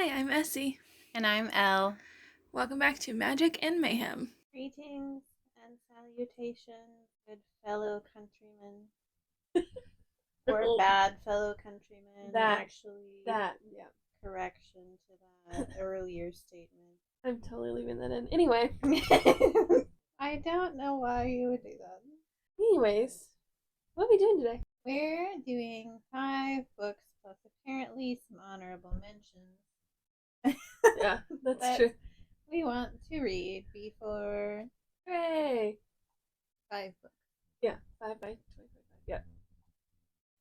Hi, I'm Essie. And I'm Elle. Welcome back to Magic and Mayhem. Greetings and salutations, good fellow countrymen. Or bad fellow countrymen, actually. Yeah. Correction to that earlier statement. I'm totally leaving that in. Anyway. I don't know why you would do that. Anyways, what are we doing today? We're doing 5 books plus apparently some honorable mentions. Yeah, that's true. We want to read before. Hooray! 5 books. Yeah, 5 by 25. Yeah.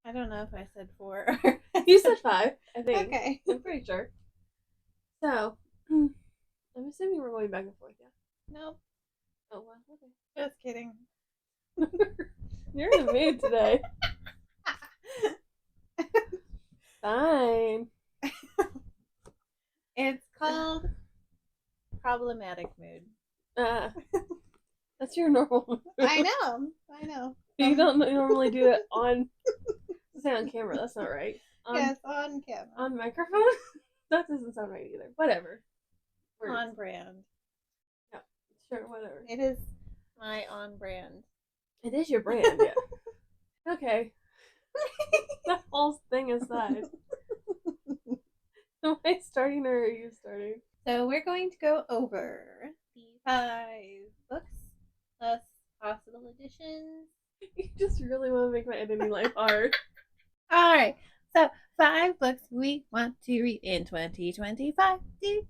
I don't know if I said 4. You said 5, I think. Okay. I'm pretty sure. So, I'm assuming we're going back and forth, yeah? Nope. Oh, well, okay. Just kidding. You're in the mood today. Fine. It's called Problematic Mood. That's your normal mood. I know. You don't normally do it on, say on camera, that's not right. Yes, on camera. On microphone? That doesn't sound right either. Whatever. Words. On brand. Yeah, sure, whatever. It is my on brand. It is your brand, yeah. Okay. That whole thing aside. Am I starting or are you starting? So we're going to go over the 5 books plus possible additions. You just really want to make my editing life hard. Alright, so 5 books we want to read in 2025. Do.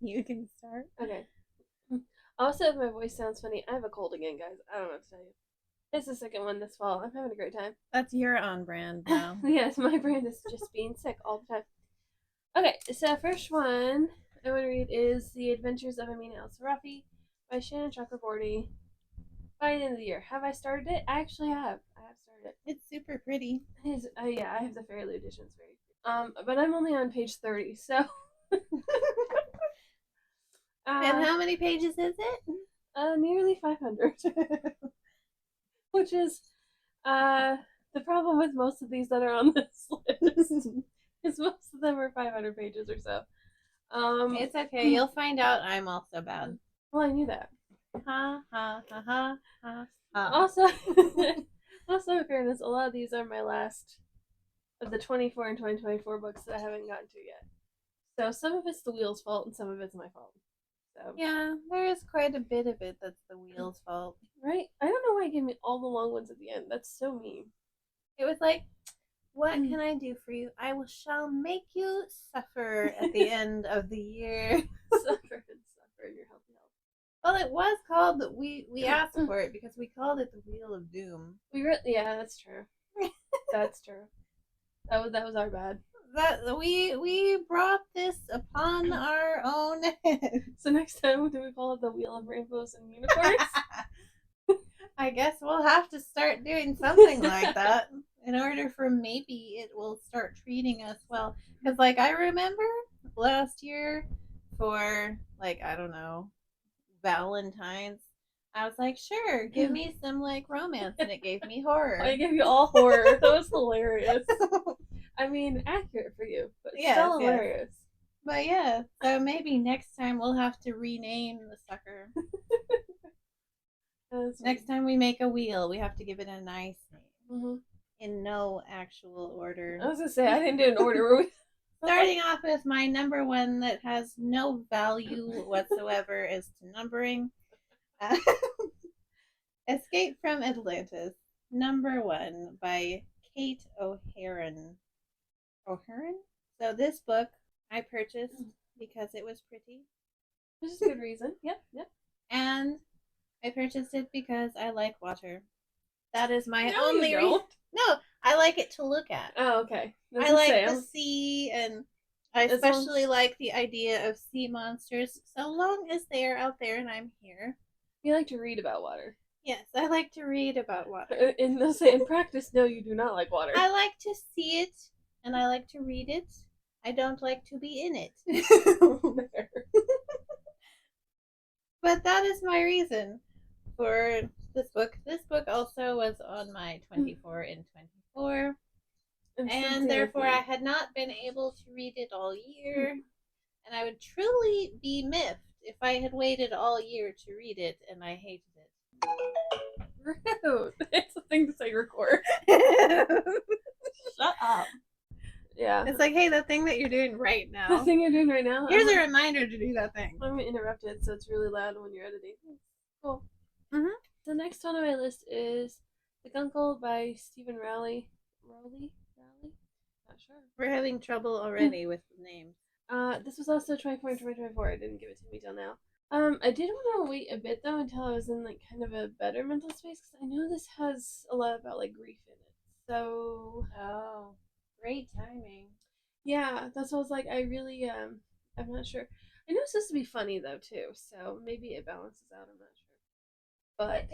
You can start. Okay. Also, if my voice sounds funny, I have a cold again, guys. I don't know what to tell you. It's the second one this fall. I'm having a great time. That's your on brand now. Yes, my brand is just being sick all the time. Okay, so first one I want to read is The Adventures of Amina El-Sarafi by Shannon Chakraborty. By the end of the year. Have I started it? I actually have. I have started it. It's super pretty. It is, yeah, I have the Fairly editions very. But I'm only on page 30, so. And how many pages is it? Nearly 500. Which is the problem with most of these that are on this list. Is most of them are 500 pages or so. It's okay. You'll find out I'm also bad. Well, I knew that. Ha ha ha ha ha. Also, in fairness, a lot of these are my last of the 24 and 2024 books that I haven't gotten to yet. So some of it's the wheel's fault and some of it's my fault. So yeah, there is quite a bit of it that's the wheel's fault. Right? I don't know why it gave me all the long ones at the end. That's so mean. It was like, what can I do for you? I shall make you suffer at the end of the year. Suffer in your healthy health. Well, it was called we asked for it because we called it the Wheel of Doom. Yeah, that's true. That's true. That was our bad. That we brought this upon our own head. So next time, do we call it the Wheel of Rainbows and Unicorns? I guess we'll have to start doing something like that in order for maybe it will start treating us well. Because, like, I remember last year for, like, I don't know, Valentine's, I was like, sure, give me some, like, romance, and it gave me horror. I gave you all horror. That was hilarious. I mean, accurate for you, but still hilarious. Yes. But yeah, so maybe next time we'll have to rename the sucker. Next time we make a wheel, we have to give it a nice name. Mm-hmm. In no actual order. I was gonna say, I didn't do an order. Starting off with my number one that has no value whatsoever is to numbering. Escape from Atlantis, number 1 by Kate O'Haron. So this book I purchased because it was pretty. Which is a good reason. Yep. And I purchased it because I like water. That is my No, only reason. No, I like it to look at. Oh, okay. I like the sea, and I especially like the idea of sea monsters, so long as they are out there and I'm here. You like to read about water. Yes, I like to read about water. In practice, no, you do not like water. I like to see it, and I like to read it. I don't like to be in it. But that is my reason for this book. This book also was on my 24 in 24. and therefore I had not been able to read it all year. And I would truly be miffed if I had waited all year to read it and I hated it. Rude. It's a thing to say record. Shut up. Yeah. It's like, hey, that thing that you're doing right now. The thing you're doing right now? Here's a reminder to do that thing. I'm interrupted, so it's really loud when you're editing. Cool. Mm-hmm. The next one on my list is The Guncle by Stephen Rowley. Rowley? Not sure. We're having trouble already with the names. This was also 24 and 2024. I didn't give it to me till now. I did want to wait a bit though until I was in like kind of a better mental space because I know this has a lot about like grief in it. So great timing. Yeah, that's what I was like. I really I'm not sure. I know it's supposed to be funny though too, so maybe it balances out. I'm not sure, but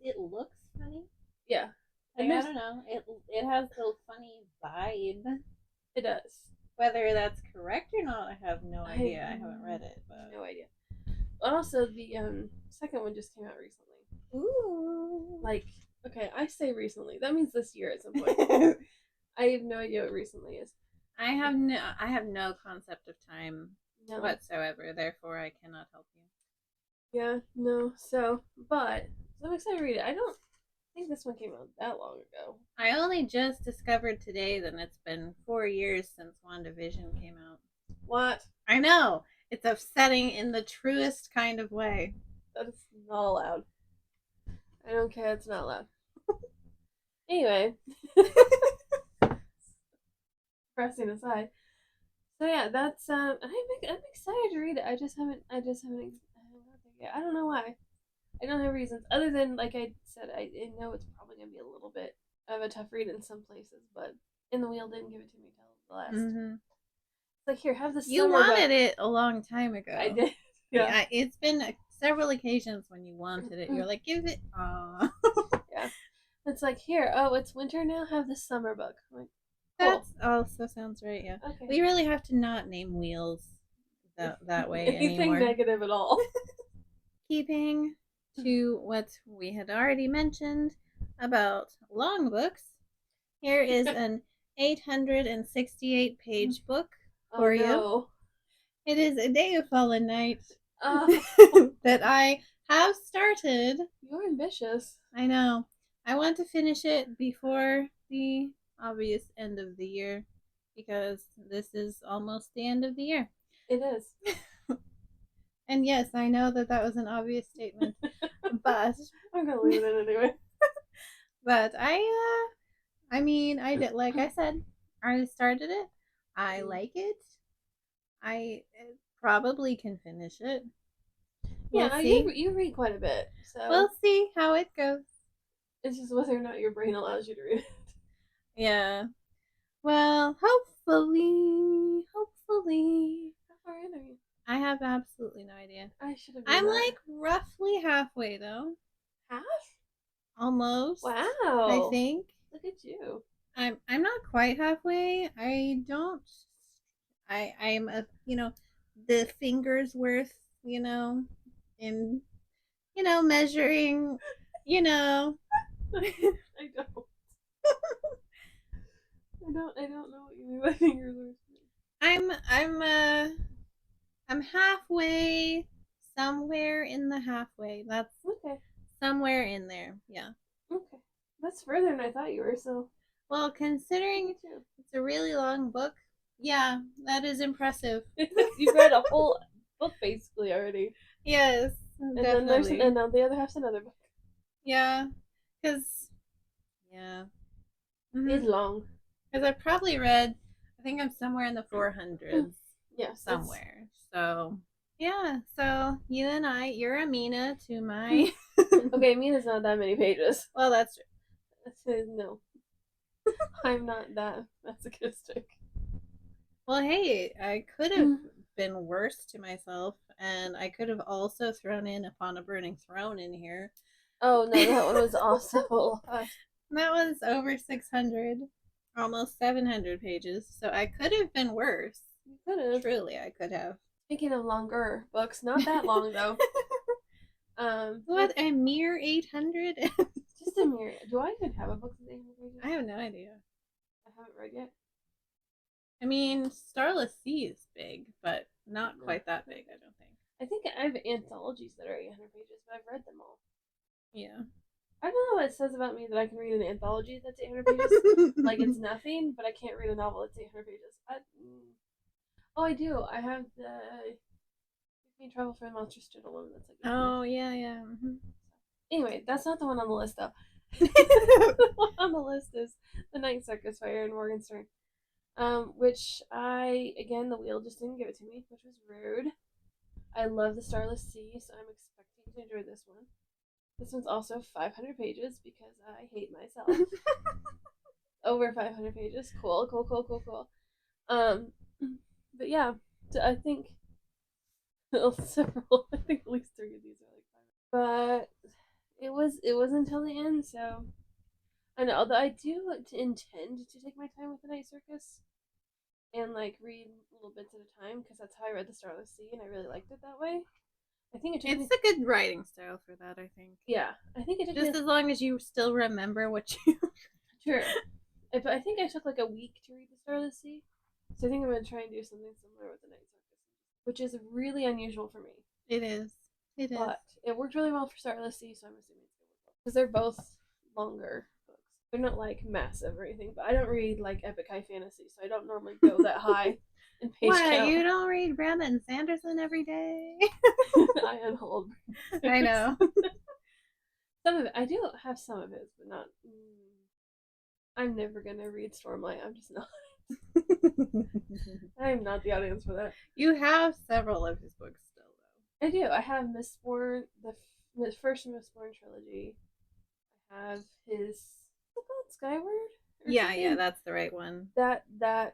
it looks funny. Yeah, like, I don't know. It has the funny vibe. It does. Whether that's correct or not, I have no idea. I haven't read it, but no idea. But also, the second one just came out recently. Ooh. Like, okay, I say recently. That means this year at some point. I have no idea what recently is. I have no concept of time whatsoever. Therefore, I cannot help you. Yeah, no. So I'm excited to read it. I don't think this one came out that long ago. I only just discovered today that it's been 4 years since WandaVision came out. What? I know. It's upsetting in the truest kind of way. That is not allowed. I don't care. It's not allowed. Anyway. Pressing aside. So yeah, that's I'm excited to read it. I just haven't got there yet. I don't know why. I don't have reasons other than like I said. I know it's probably gonna be a little bit of a tough read in some places, but In the Wheel didn't give it to me till the last. Mm-hmm. It's like, here, have this. You wanted it a long time ago. I did. Yeah. It's been several occasions when you wanted it. You're like, give it. Aww. Yeah. It's like, here. Oh, it's winter now. Have this summer book. I'm like, that also sounds right. Yeah. Okay. We really have to not name wheels that way anything anymore. Negative at all. Keeping to what we had already mentioned about long books, here is an 868-page book for you. It is A Day of Fallen Night that I have started. You're ambitious. I know. I want to finish it before the obvious end of the year because this is almost the end of the year. It is. And yes, I know that was an obvious statement, but I'm gonna leave it anyway. But I mean, I did, like I said, I started it. I like it. I probably can finish it. Yeah, you read quite a bit, so we'll see how it goes. It's just whether or not your brain allows you to read it. Yeah. Well, hopefully. How far in are you? I have absolutely no idea. I should have. I'm like roughly halfway though. Half? Almost. Wow. I think. Look at you. I'm not quite halfway. I'm a the fingers worth, in measuring, I don't. I don't know what you mean by fingers worth. I'm halfway, somewhere in the halfway. That's okay. Somewhere in there, yeah. Okay. That's further than I thought you were, so. Well, considering it's a really long book, yeah, that is impressive. You've read a whole book basically already. Yes, definitely. And then the other half's another book. Yeah, because, yeah. Mm-hmm. It's long. Because I probably read, I think I'm somewhere in the 400s. Yeah. Somewhere. So, yeah. So, you're Amina to my... Okay, Amina's not that many pages. Well, that's true. No. I'm not that masochistic. Well, hey, I could have been worse to myself, and I could have also thrown in Upon a Burning Throne in here. Oh, no, that one was also a lot. That was over 600, almost 700 pages, so I could have been worse. You could have. Truly, I could have. Speaking of longer books, not that long, though. What, a mere 800? Just a mere. Do I even have a book with 800 pages? I have no idea. I haven't read yet. I mean, Starless Sea is big, but not No. quite that big, I don't think. I think I have anthologies that are 800 pages, but I've read them all. Yeah. I don't know what it says about me that I can read an anthology that's 800 pages. Like it's nothing, but I can't read a novel that's 800 pages. Oh, I do. I have the Travel for the Monster Stood Alone. That's like 800. Oh, yeah, yeah. Mm-hmm. Anyway, that's not the one on the list, though. The one on the list is The Night Circus by Erin Morgenstern. Which again, the wheel just didn't give it to me, which was rude. I love The Starless Sea, so I'm expecting to enjoy this one. This one's also 500 pages because I hate myself. Over 500 pages. Cool. But yeah, I think several. I think at least 3 of these are like 500. But it was until the end, so I know that I do intend to take my time with the Night Circus and like read little bits at a time because that's how I read The Starless Sea and I really liked it that way. I think it took It's a good writing style for that, I think. Yeah, I think it took just as long as you still remember what you. Sure. But I think I took like a week to read The Starless Sea, so I think I'm gonna try and do something similar with the Night Circus, which is really unusual for me. It is. It is. But it worked really well for Starless Sea, so I'm assuming it's gonna work well because they're both longer books. They're not like massive or anything, but I don't read like epic high fantasy, so I don't normally go that high in page count. You don't read Brandon Sanderson every day? I unhold. I know. Some of it, I do have some of it, but not. I'm never gonna read Stormlight. I'm just not. I'm not the audience for that. You have several of his books still, though. I do. I have Mistborn, the first Mistborn trilogy. I have his. What's it called? Skyward? Yeah, something? Yeah, that's the right one. That I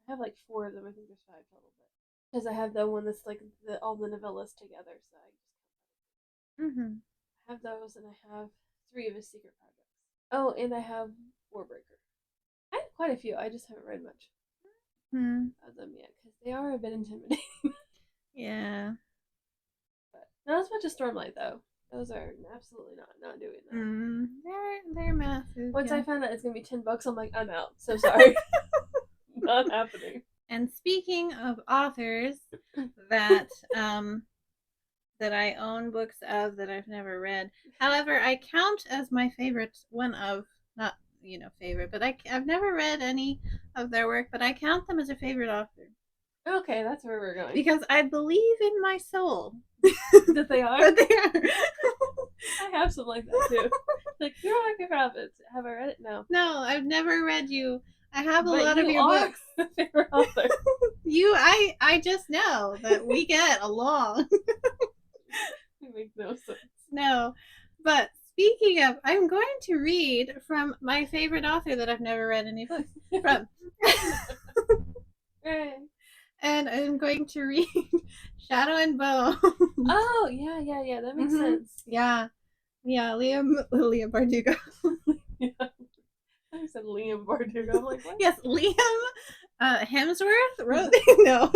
have like 4 of them. I think there's 5 total, but because I have the one that's like all the novellas together, so I just. I have those, and I have 3 of his secret projects. Oh, and I have Warbreaker. I have quite a few. I just haven't read much of them yet because they are a bit intimidating. Yeah. But not as much as Stormlight, though. Those are absolutely not doing that. They're massive. Once I found out it's gonna be $10, I'm like, I'm out. So sorry. Not happening. And speaking of authors that that I own books of that I've never read, however, I count as my favorite one of not favorite, but I've never read any of their work, but I count them as a favorite author. Okay, that's where we're going. Because I believe in my soul that they are. That they are. I have some like that too. Like, you're my favorite authors. Have I read it? No. No, I've never read you. I have a lot of your books. Favorite author. I just know that we get along. It makes no sense. No, but speaking of, I'm going to read from my favorite author that I've never read any books from. And I'm going to read Shadow and Bone. Oh, yeah, that makes sense. Yeah, Liam Bardugo. Yeah. I said Liam Bardugo. I'm like, what? Yes, Liam Hemsworth wrote. No.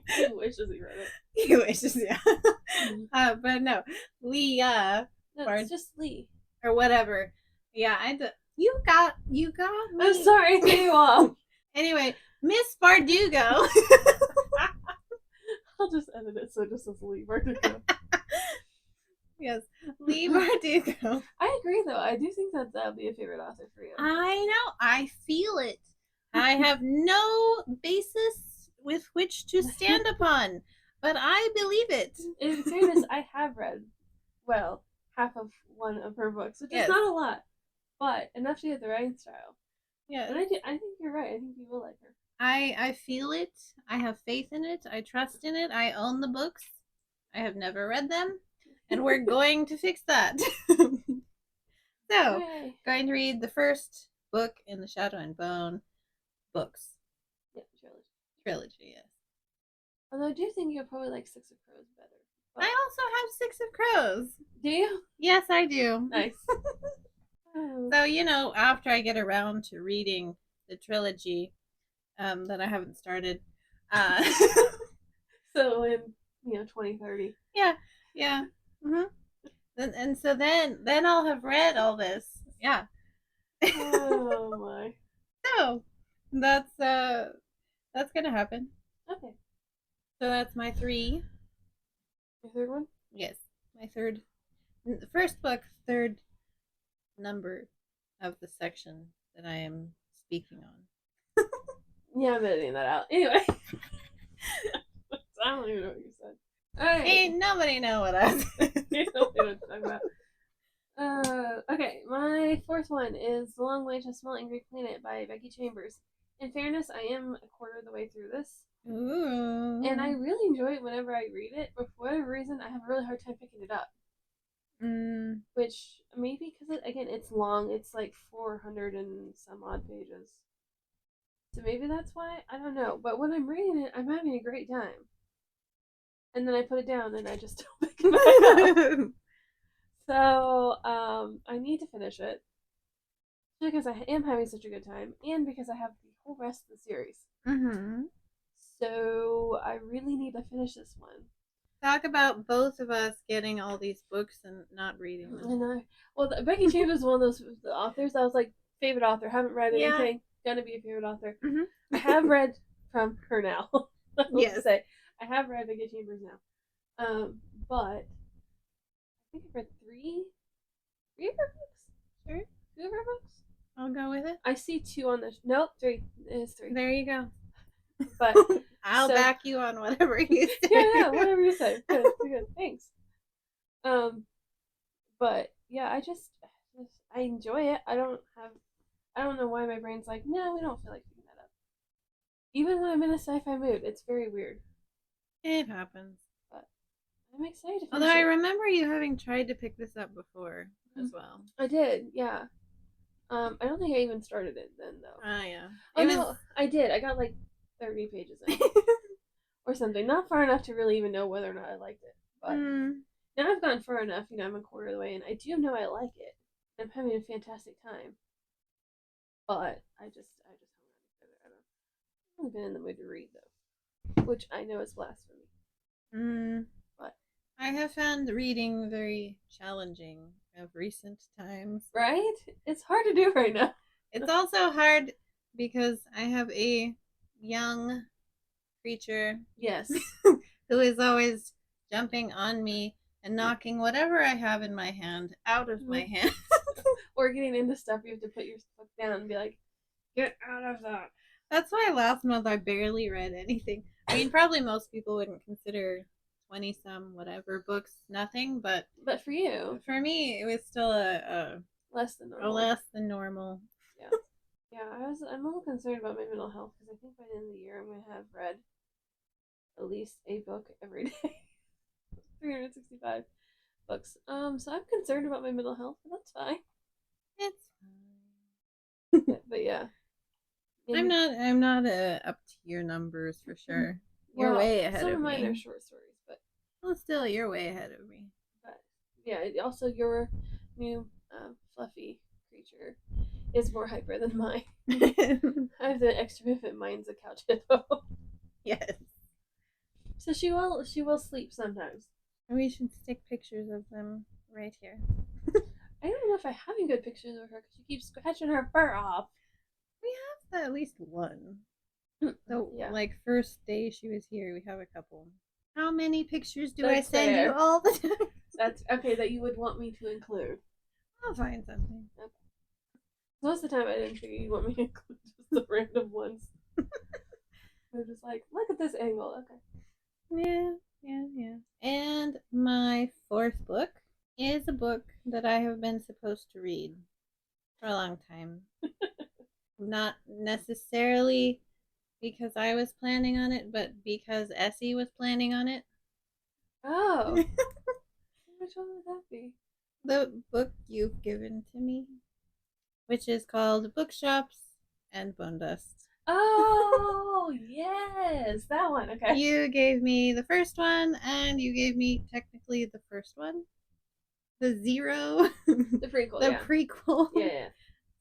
He wishes he wrote it. He wishes, yeah. But no, Lee. No, it's just Lee or whatever. Yeah, you got me. I'm sorry, cut you off. Anyway, Miss Bardugo. I'll just edit it so it just says Lee Bardugo. Yes, Lee Bardugo. I agree, though. I do think that would be a favorite author for you. I know. I feel it. I have no basis with which to stand upon, but I believe it. In fairness, I have read, half of one of her books, which is not a lot, but enough to get the writing style. Yeah, and I think you're right. I think you will like her. I feel it. I have faith in it. I trust in it. I own the books. I have never read them, and we're going to fix that. So, going to read the first book in the Shadow and Bone books. Yeah, trilogy, yes. Although I do think you'll probably like Six of Crows better. But I also have Six of Crows. Do you? Yes, I do. Nice. So, after I get around to reading the trilogy that I haven't started. So in 2030. Yeah. Mm-hmm. And so then I'll have read all this. Yeah. Oh my. So that's gonna happen. Okay. So that's my 3. Your third one? Yes, my third, the first book, third number of the section that I am speaking on. Yeah, I'm editing that out. Anyway. I don't even know what you said. Alright. Ain't nobody know what I said. You don't know what to talk about. Okay, my fourth one is The Long Way to a Small Angry Planet by Becky Chambers. In fairness, I am a quarter of the way through this. Ooh. And I really enjoy it whenever I read it, but for whatever reason, I have a really hard time picking it up. Which, maybe because, again, it's long. It's like 400 and some odd pages. So maybe that's why. I don't know. But when I'm reading it, I'm having a great time. And then I put it down and I just don't pick it back up. So, I need to finish it. Because I am having such a good time, and because I have the whole rest of the series. Mm-hmm. So, I really need to finish this one. Talk about both of us getting all these books and not reading them. I know. Well, Becky Chambers is one of those authors I was like, favorite author. Haven't read anything. Yeah. Gonna be a favorite author. Mm-hmm. I have read from her now. Yes. Say. I have read Becky Chambers now. But I think I've read three of her books. Sure. 2 of her books. I'll go with it. I see 2 on the. Nope, 3. It is 3. There you go. But I'll back you on whatever you say. Yeah, whatever you say. Good, good. Thanks. But yeah, I enjoy it. I don't know why my brain's like, no, we don't feel like picking that up. Even when I'm in a sci-fi mood, it's very weird. It happens. But I'm excited to finish Although I it. remember you having tried to pick this up before as well. I did, yeah. I don't think I even started it then though. Oh yeah. No, I did. I got like 30 pages in. Or something. Not far enough to really even know whether or not I liked it. But now I've gone far enough, I'm a quarter of the way, and I do know I like it. I'm having a fantastic time. But I just haven't read it. I haven't been in the mood to read though, which I know is blasphemy. But I have found reading very challenging of recent times. Right? It's hard to do right now. It's also hard because I have a young creature. Yes. Who is always jumping on me and knocking whatever I have in my hand out of my hand. Or getting into stuff, you have to put your book down and be like, get out of that. That's why last month I barely read anything. I mean, probably most people wouldn't consider 20-some whatever books nothing, but for you, for me, it was still a less than normal. Yeah, I'm a little concerned about my mental health because I think by the end of the year I'm going to have read at least a book every day. 365 books. So I'm concerned about my mental health, but that's fine. It's fine. But yeah. I'm not up to your numbers for sure. You're way ahead of me. Some of mine are short stories, but still you're way ahead of me. But yeah, also your new fluffy creature is more hyper than mine. I have the extra infant mind's a couch hippo. Yes. So she will sleep sometimes. And we should stick pictures of them right here. I don't know if I have any good pictures of her because she keeps scratching her fur off. We have at least one. So, like, first day she was here, we have a couple. How many pictures do I send you all the time? That's okay, that you would want me to include. I'll find something. Okay. Most of the time I didn't figure you'd want me to include just the random ones. They're just like, look at this angle. Okay. Yeah. And my 4th book is a book that I have been supposed to read for a long time. Not necessarily because I was planning on it, but because Essie was planning on it. Oh. Which one would that be? The book you've given to me, which is called Bookshops and Bone Dust. Oh, yes, that one. Okay. You gave me the first one, and you gave me technically the first one. The zero. The prequel. The prequel. Yeah.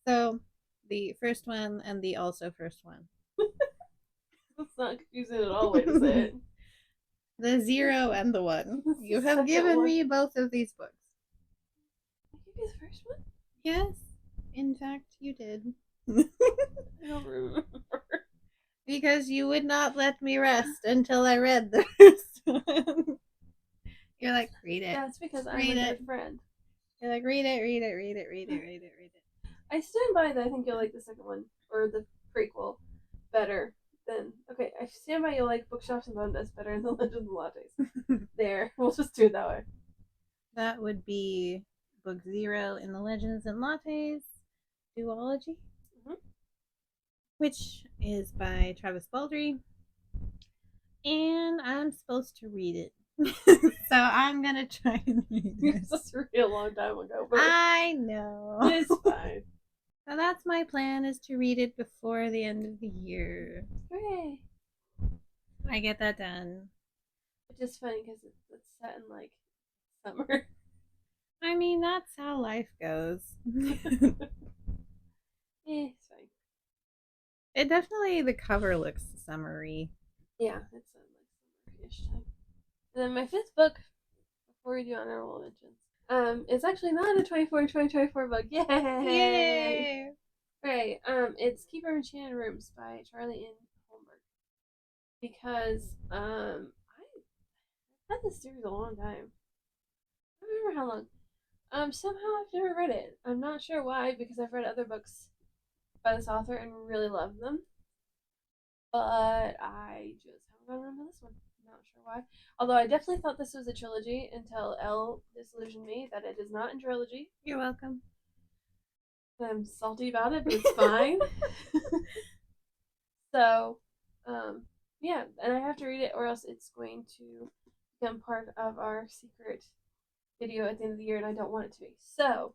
So the first one and the also first one. That's not confusing at all way to say it. The 0 and the 1. You have given me both of these books. I gave you the first one? Yes, in fact, you did. I don't remember. Because you would not let me rest until I read the first one. You're like, read it. That's because I'm Read a it. good friend. You're like, read it, read it, read it, read it, read it, read it. I stand by that. I think you'll like the second one or the prequel better than. Okay, I stand by you'll like Bookshops and Bundas better than Legends and Lattes. There, we'll just do it that way. That would be book 0 in the Legends and Lattes duology, which is by Travis Baldry. And I'm supposed to read it. So I'm going to try and read it. This was a real long time ago, but I know. it's fine. So that's my plan, is to read it before the end of the year. Hooray! I get that done. Which is funny because it's set in like summer. I mean, that's how life goes. It's fine. It definitely, the cover looks summery. Yeah, it's like summer-ish time. And then my fifth book, before we do honorable mentions, it's actually not a 2024 book. Yay! Yay! Right. It's Keeper of Enchanted Rooms by Charlie N. Holmberg. Because I've had this series a long time. I don't remember how long. Somehow I've never read it. I'm not sure why, because I've read other books by this author and really loved them. But I just haven't gotten around to this one. I'm not sure why. Although I definitely thought this was a trilogy until Elle disillusioned me that it is not a trilogy. You're welcome. I'm salty about it, but it's fine. So, yeah, and I have to read it, or else it's going to become part of our secret video at the end of the year, and I don't want it to be. So,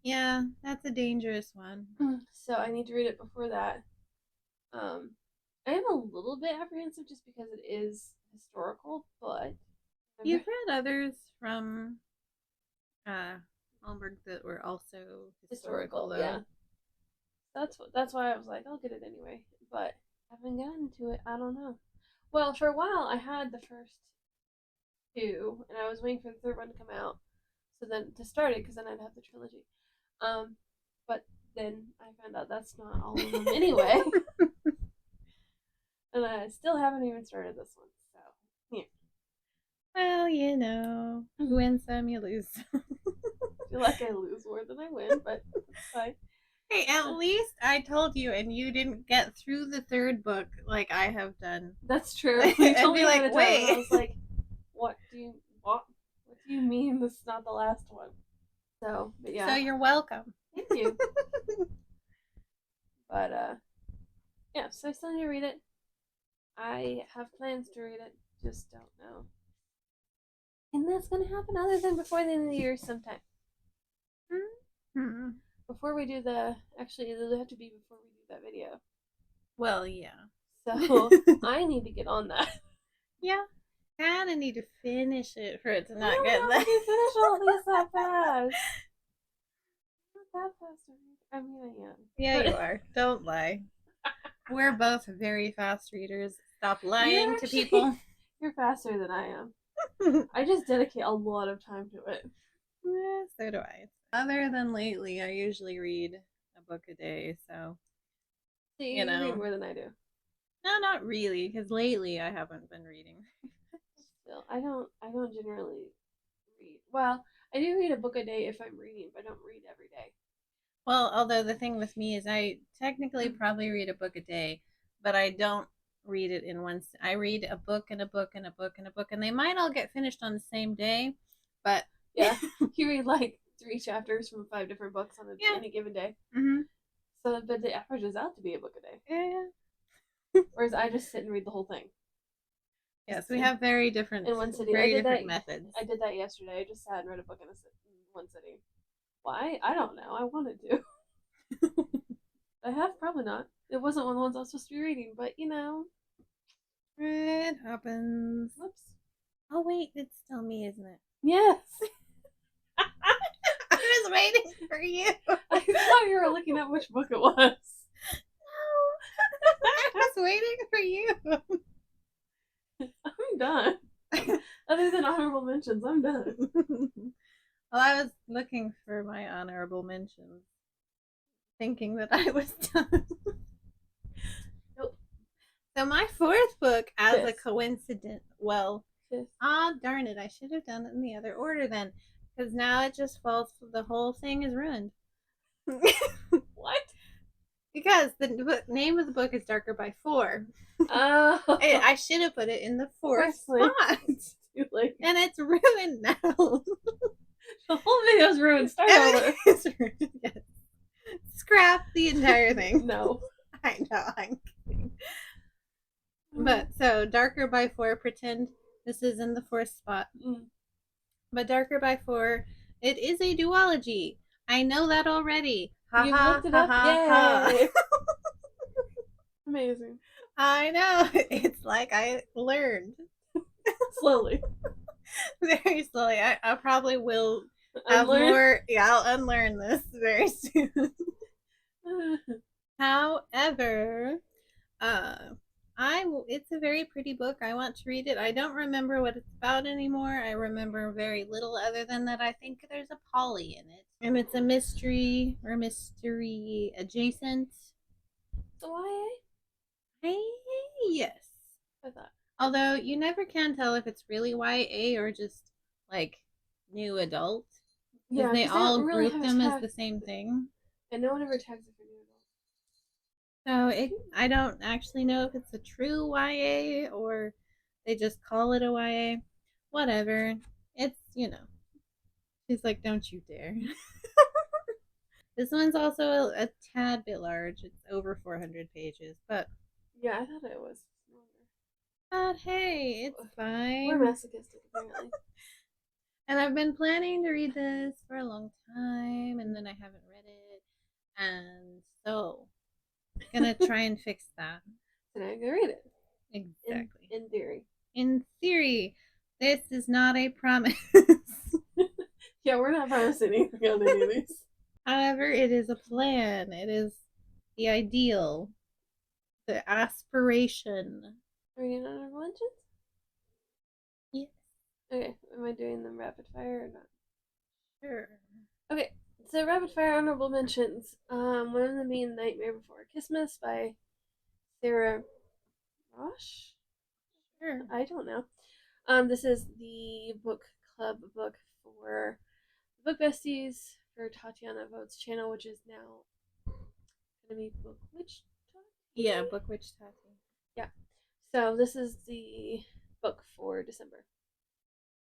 yeah, that's a dangerous one. So I need to read it before that. I am a little bit apprehensive just because it is historical, but you've read others from Holmberg that were also historical though. Yeah. That's why I was like, I'll get it anyway. But I haven't gotten to it. I don't know. Well, for a while I had the first two, and I was waiting for the third one to come out, so then to start it, because then I'd have the trilogy. But then I found out that's not all of them anyway, and I still haven't even started this one. So yeah. Well, you know, you win some, you lose. I feel like I lose more than I win, but it's fine. Hey, at least I told you, and you didn't get through the third book like I have done. That's true. You told me like, wait. I was like, what do you mean this is not the last one? So, but yeah. So you're welcome. Thank you. But yeah, so I still need to read it. I have plans to read it, just don't know. And that's gonna happen other than before the end of the year sometime. Mm-hmm. Before we do actually it'll have to be before we do that video. Well, yeah. So I need to get on that. Yeah. Kinda need to finish it for it to not get that. I don't finish all these that fast. Not that fast. I mean, I am. Yeah, you are. Don't lie. We're both very fast readers. Stop lying to people. You're faster than I am. I just dedicate a lot of time to it. Yeah, so do I. Other than lately, I usually read a book a day, so you read more than I do. No, not really, because lately I haven't been reading. Still, I don't generally read. Well, I do read a book a day if I'm reading, but I don't read every day. Well, although the thing with me is I technically probably read a book a day, but I don't read it in one. I read a book and a book and a book and a book, and they might all get finished on the same day, but yeah, you read like 3 chapters from 5 different books on any given day. Mm-hmm. So, but the average is out to be a book a day. Yeah. Whereas I just sit and read the whole thing. Yes, we have very different in one sitting. Very different methods. I did that yesterday. I just sat and read a book in one sitting. Why? I don't know. I wanted to. I have probably not. It wasn't one of the ones I was supposed to be reading, but you know. It happens. Whoops. Oh wait, it's still me, isn't it? Yes. I was waiting for you. I thought you were looking at which book it was. No. I was waiting for you. I'm done. Other than honorable mentions, I'm done. Well, I was looking for my honorable mentions. thinking that I was done. Nope. So my fourth book, as a Fifth. coincidence, well, Fifth. darn it, I should have done it in the other order then, because now it just falls. The whole thing is ruined. What? Because the name of the book is Darker by Four. Oh. I should have put it in the fourth spot. Too late. And it's ruined now. The whole video's ruined. Start over. It's ruined. Yes. Scrap the entire thing. No. I know, I'm kidding. But so Darker by Four, pretend this is in the fourth spot. But Darker by Four, it is a duology. I know that already. You looked it up? Yay! Amazing. I know. It's like I learned. Slowly. Very slowly. I probably will have more. Yeah, I'll unlearn this very soon. However, it's a very pretty book. I want to read it. I don't remember what it's about anymore. I remember very little other than that I think there's a Polly in it. And it's a mystery or mystery adjacent. So YA? Yes. I thought. Although you never can tell if it's really YA or just like new adult. Yeah, they all really group them as the same thing. And no one ever tags it for new So adult. I don't actually know if it's a true YA or they just call it a YA. Whatever. It's, she's like, don't you dare. This one's also a tad bit large. It's over 400 pages, but yeah, I thought it was longer. But hey, it's fine. We're masochistic, apparently. And I've been planning to read this for a long time, and then I haven't read it, and so I'm gonna try and fix that. And I can read it. Exactly. In theory. In theory, this is not a promise. Yeah, we're not promising anything on any of these. However, it is a plan. It is the ideal, the aspiration. Are we getting honorable mentions? Yes. Okay, am I doing them rapid fire or not? Sure. Okay, so rapid fire honorable mentions. One of them being Nightmare Before Christmas by Sarah Rosh. Sure. I don't know. This is the book club book for Book Besties for Tatiana Vote's channel, which is now gonna be Book Witch Tati? Yeah, Book Witch Tati. Yeah. So this is the book for December.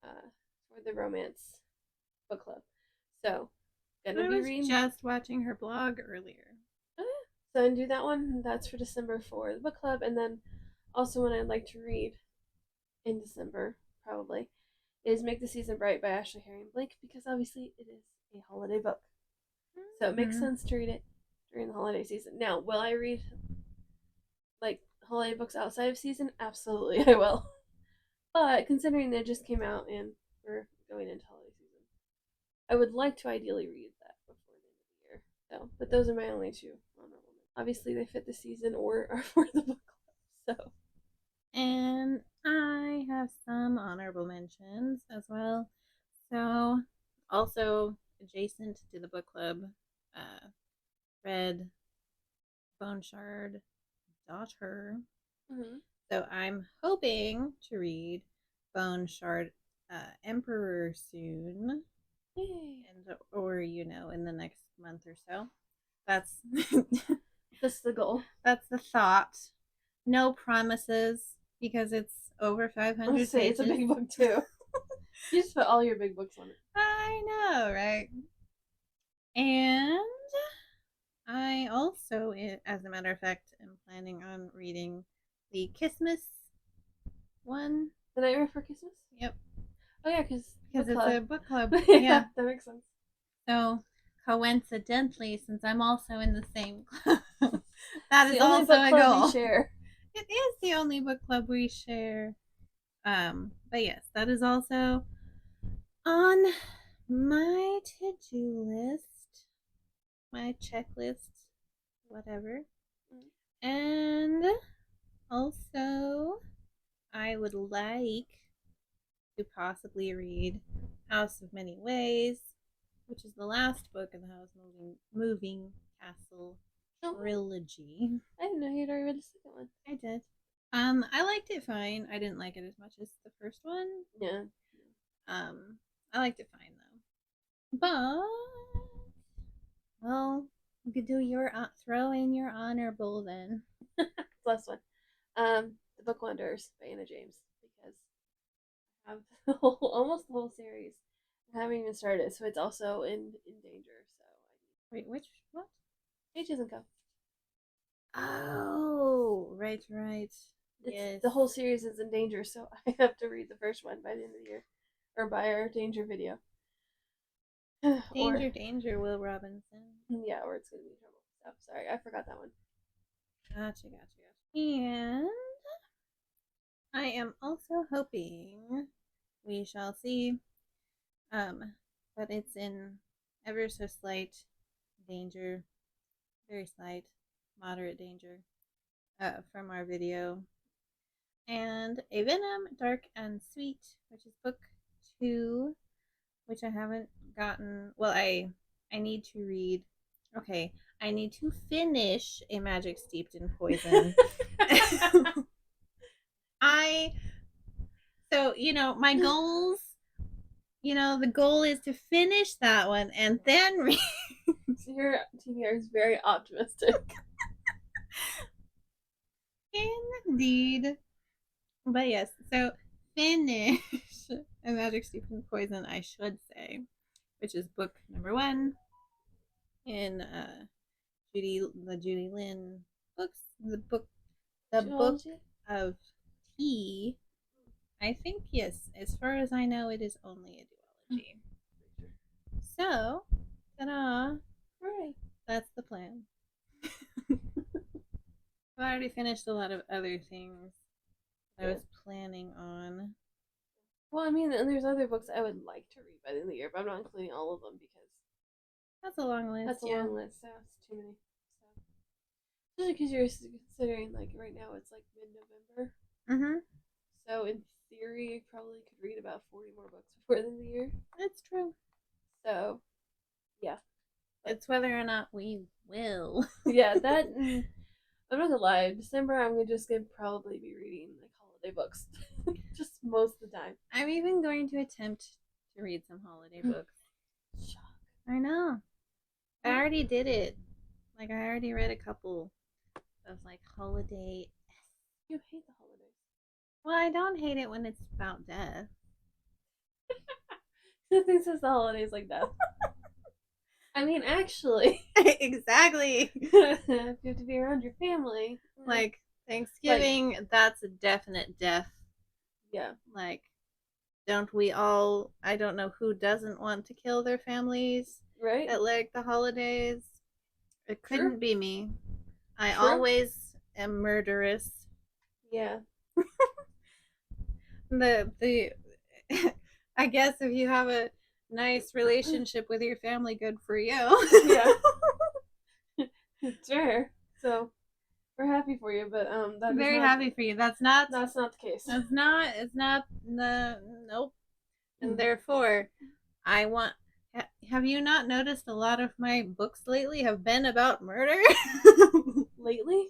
For the romance book club. So gonna be reading. Just watching her blog earlier. Oh yeah. So I do that one. That's for December for the book club, and then also one I'd like to read in December probably is Make the Season Bright by Ashley Herring Blake, because obviously it is a holiday book. So it makes sense to read it during the holiday season. Now, will I read like holiday books outside of season? Absolutely I will. But considering they just came out and we're going into holiday season, I would like to ideally read that before the end of the year. So, but those are my only two honorable. Obviously they fit the season or are for the book club. So and I have some honorable mentions as well. So, also adjacent to the book club, read Bone Shard Daughter. Mm-hmm. So I'm hoping to read Bone Shard Emperor soon. Yay. Or in the next month or so. That's the goal. That's the thought. No promises, because it's over 500 pages. It's a big book too. You just put all your big books on it. I know, right? And I also, as a matter of fact, am planning on reading the Christmas one. The Nightmare Before Christmas? Yep. Oh yeah, because it's a book club. Yeah, that makes sense. So coincidentally, since I'm also in the same club, that is also a goal. We share. It is the only book club we share. But yes, that is also on my to-do list, my checklist, whatever. And also, I would like to possibly read House of Many Ways, which is the last book in the House Moving Castle Oh, trilogy. I didn't know you'd already read the second one. I did. I liked it fine. I didn't like it as much as the first one. Yeah. I liked it fine though. But well, you could do your throw in your honorable then. Last one. The Book Wanderers by Anna James, because I have almost the whole series. I haven't even started, so it's also in danger. So Wait, which what? Ages and Co. Oh, right. It's the whole series is in danger, so I have to read the first one by the end of the year, or by our danger video. Danger, Will Robinson. Yeah, or it's gonna be trouble. So sorry, I forgot that one. Gotcha. And I am also hoping we shall see, but it's in ever so slight danger, very slight, moderate danger, from our video. And A Venom, Dark and Sweet, which is book 2, which I haven't gotten. Well, I need to read. Okay, I need to finish A Magic Steeped in Poison. My goals, the goal is to finish that one and then read. So your TBR is very optimistic. Indeed. But yes, so finish A Magic Steeped in Poison, I should say, which is book number 1 in the Judy Lynn books. The book of tea. I think, yes, as far as I know, it is only a duology. So, ta-da! Right. That's the plan. I've already finished a lot of other things I was planning on. Well, I mean, there's other books I would like to read by the end of the year, but I'm not including all of them because that's a long list. That's a long list. So it's too many. So especially because you're considering like right now it's like mid-November. So in theory, you probably could read about 40 more books before the end of the year. That's true. So yeah, it's whether or not we will. Yeah, that. I'm not gonna lie. December, I'm just gonna probably be reading like holiday books, just most of the time. I'm even going to attempt to read some holiday books. Shock. I know. I already did it. Like I already read a couple of like holiday. You hate the holidays. Well, I don't hate it when it's about death. Nothing says the holidays like death. I mean, actually. Exactly. You have to be around your family. Like Thanksgiving, that's a definite death. Yeah. Like, don't we all? I don't know who doesn't want to kill their families. Right. At like the holidays. It couldn't be me. I always am murderous. Yeah. the I guess if you have a nice relationship with your family, good for you. Yeah. Sure. So we're happy for you, but that's very happy for you. That's not the case. It's not the nope. And therefore, I want. Have you not noticed a lot of my books lately have been about murder? Lately?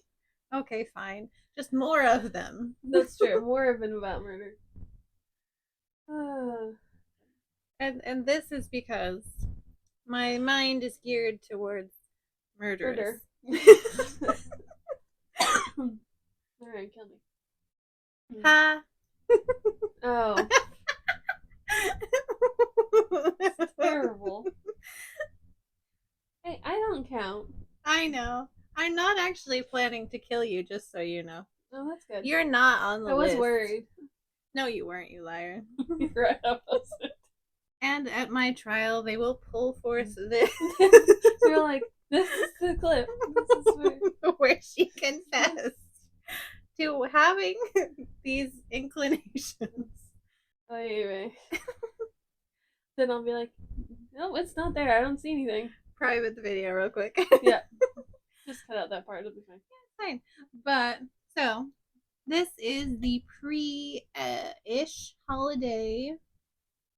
Okay, fine. Just more of them. That's true. More have been about murder. And this is because my mind is geared towards murder. Alright, kill me. Ha! Oh. That's terrible. Hey, I don't count. I know. I'm not actually planning to kill you, just so you know. Oh, that's good. You're not on the list. I was worried. No, you weren't, you liar. You're right opposite. And at my trial, they will pull forth this. You're like, this is the clip. This is where she confessed to having these inclinations. Anyway. Then I'll be like, no, it's not there. I don't see anything. Private the video real quick. Yeah. Just cut out that part. It'll be fine. Yeah, fine. But, so, this is the pre-ish holiday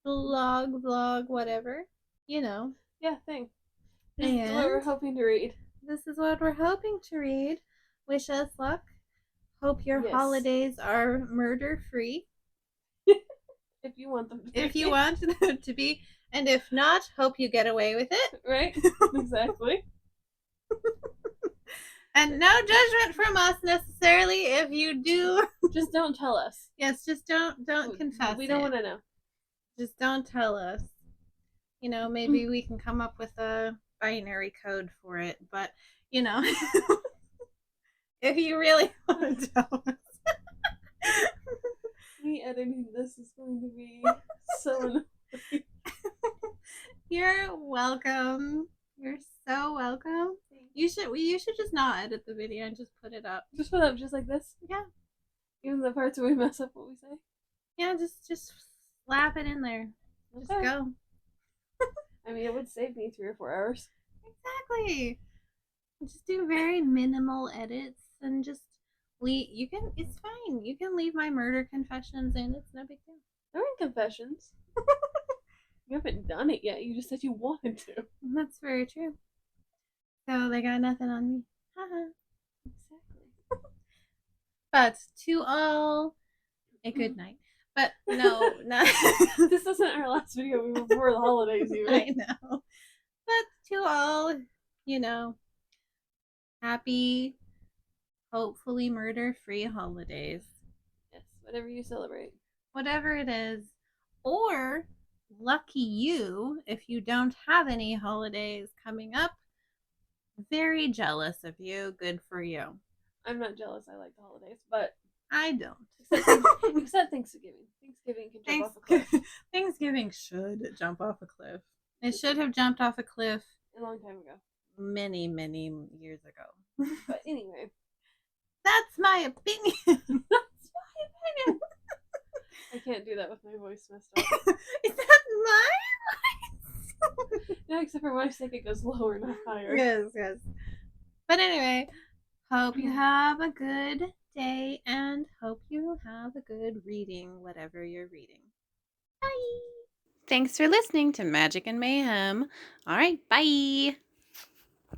vlog, whatever. You know. Yeah, thing. This is what we're hoping to read. this is what we're hoping to read. Wish us luck. Hope your Yes. holidays are murder free. If you want them to If be. you want them to be. And if not, hope you get away with it. Right? Exactly. And no judgment from us necessarily if you do. Just don't tell us. Yes, just don't confess. We don't want to know. Just don't tell us. You know, maybe we can come up with a binary code for it, but you know, if you really want to tell us. Me editing this is going to be so annoying. You're welcome. You're so welcome. You should just not edit the video and just put it up. Just put up just like this? Yeah. Even the parts where we mess up what we say? Yeah, just slap it in there. Just Okay. go. I mean, it would save me 3 or 4 hours. Exactly. Just do very minimal edits and just leave. You can. It's fine. You can leave my murder confessions in. It's no big deal. They're in confessions. You haven't done it yet. You just said you wanted to. That's very true. So they got nothing on me. Haha. Exactly. But to all, a good night. But no, not. This isn't our last video before the holidays, even. I know. But to all, you know, happy, hopefully murder-free holidays. Yes, whatever you celebrate. Whatever it is. Or lucky you if you don't have any holidays coming up. Very jealous of you. Good for you. I'm not jealous. I like the holidays, but I don't. Except Thanksgiving. Thanksgiving can jump off a cliff. Thanksgiving should jump off a cliff. It should have jumped off a cliff a long time ago. Many, many years ago. But anyway. That's my opinion. That's my opinion. I can't do that with my voice messed up. Is that my voice? No, except for when I think it goes lower, not higher. Yes. But anyway, hope you have a good day and hope you have a good reading, whatever you're reading. Bye. Thanks for listening to Magic and Mayhem. All right, bye.